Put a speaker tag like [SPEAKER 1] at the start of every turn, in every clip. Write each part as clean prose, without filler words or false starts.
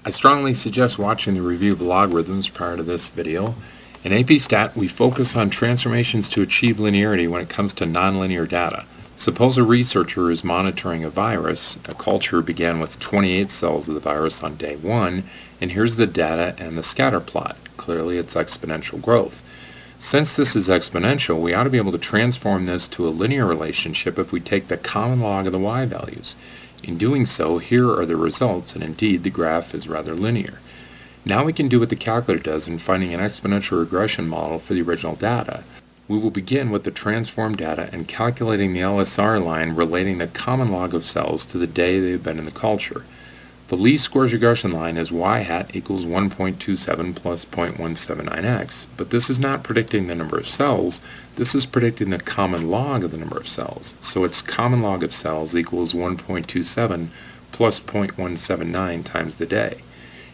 [SPEAKER 1] I strongly suggest watching the review of logarithms prior to this video. In AP Stat, we focus on transformations to achieve linearity when it comes to nonlinear data. Suppose a researcher is monitoring a virus. A culture began with 28 cells of the virus on day 1, and here's the data and the scatter plot. Clearly it's exponential growth. Since this is exponential, we ought to be able to transform this to a linear relationship if we take the common log of the y values. In doing so, here are the results, and indeed the graph is rather linear. Now we can do what the calculator does in finding an exponential regression model for the original data. We will begin with the transformed data and calculating the LSR line relating the common log of cells to the day they have been in the culture. The least squares regression line is y hat equals 1.27 plus 0.179x, but this is not predicting the number of cells, this is predicting the common log of the number of cells. So its common log of cells equals 1.27 plus 0.179 times the day.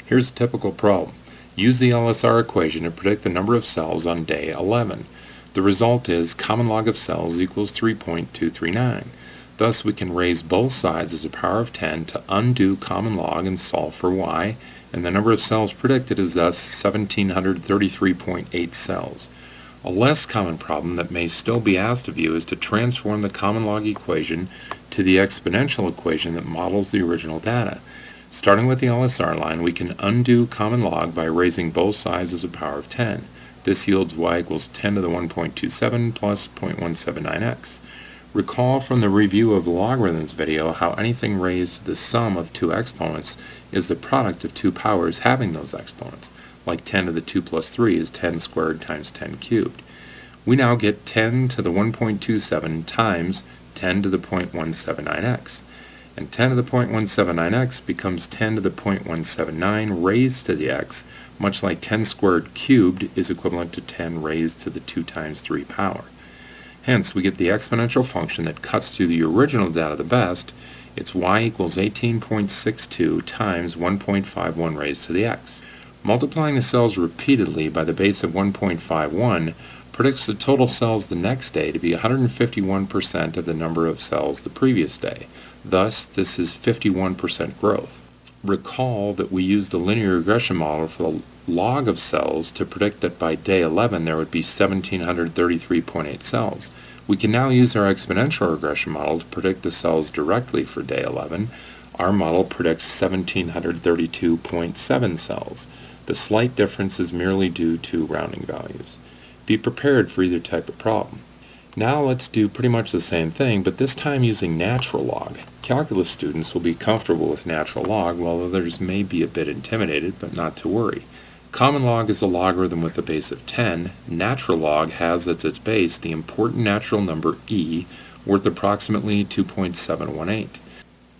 [SPEAKER 1] Here's a typical problem. Use the LSR equation to predict the number of cells on day 11. The result is common log of cells equals 3.239. Thus we can raise both sides as a power of 10 to undo common log and solve for y, and the number of cells predicted is thus 1733.8 cells. A less common problem that may still be asked of you is to transform the common log equation to the exponential equation that models the original data. Starting with the LSR line, we can undo common log by raising both sides as a power of 10. This yields y equals 10 to the 1.27 plus 0.179x. Recall from the review of the logarithms video how anything raised to the sum of two exponents is the product of two powers having those exponents, like 10 to the 2 plus 3 is 10 squared times 10 cubed. We now get 10 to the 1.27 times 10 to the 0.179x, and 10 to the 0.179x becomes 10 to the 0.179 raised to the x, much like 10 squared cubed is equivalent to 10 raised to the 2 times 3 power. Hence, we get the exponential function that cuts through the original data the best. It's y equals 18.62 times 1.51 raised to the x. Multiplying the cells repeatedly by the base of 1.51 predicts the total cells the next day to be 151% of the number of cells the previous day. Thus, this is 51% growth. Recall that we used the linear regression model for the log of cells to predict that by day 11 there would be 1733.8 cells. We can now use our exponential regression model to predict the cells directly for day 11. Our model predicts 1732.7 cells. The slight difference is merely due to rounding values. Be prepared for either type of problem. Now let's do pretty much the same thing, but this time using natural log. Calculus students will be comfortable with natural log, while others may be a bit intimidated, but not to worry. Common log is a logarithm with a base of 10. Natural log has as its base the important natural number e, worth approximately 2.718.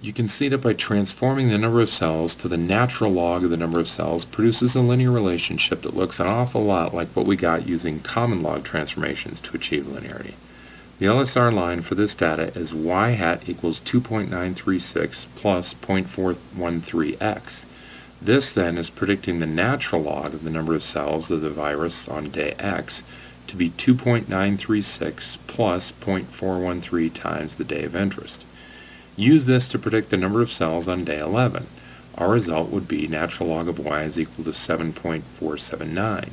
[SPEAKER 1] You can see that by transforming the number of cells to the natural log of the number of cells produces a linear relationship that looks an awful lot like what we got using common log transformations to achieve linearity. The LSR line for this data is y hat equals 2.936 plus 0.413x. This then is predicting the natural log of the number of cells of the virus on day x to be 2.936 plus 0.413 times the day of interest. Use this to predict the number of cells on day 11. Our result would be natural log of y is equal to 7.479.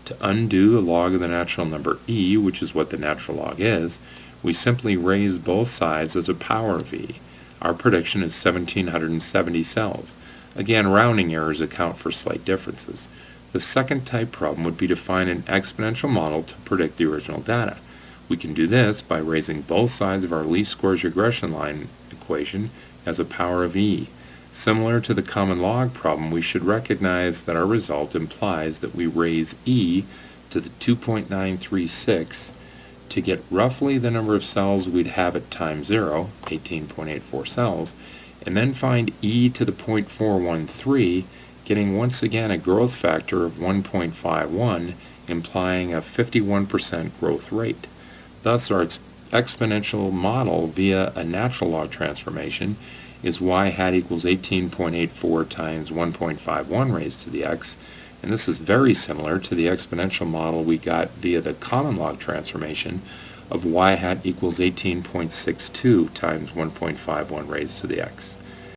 [SPEAKER 1] To undo the log of the natural number e, which is what the natural log is, we simply raise both sides as a power of e. Our prediction is 1770 cells. Again, rounding errors account for slight differences. The second type problem would be to find an exponential model to predict the original data. We can do this by raising both sides of our least squares regression line equation as a power of e. Similar to the common log problem, we should recognize that our result implies that we raise e to the 2.936 to get roughly the number of cells we'd have at time 0, 18.84 cells, and then find e to the 0.413, getting once again a growth factor of 1.51, implying a 51% growth rate. Thus, our exponential model via a natural log transformation is y hat equals 18.84 times 1.51 raised to the x, and this is very similar to the exponential model we got via the common log transformation of y hat equals 18.62 times 1.51 raised to the x.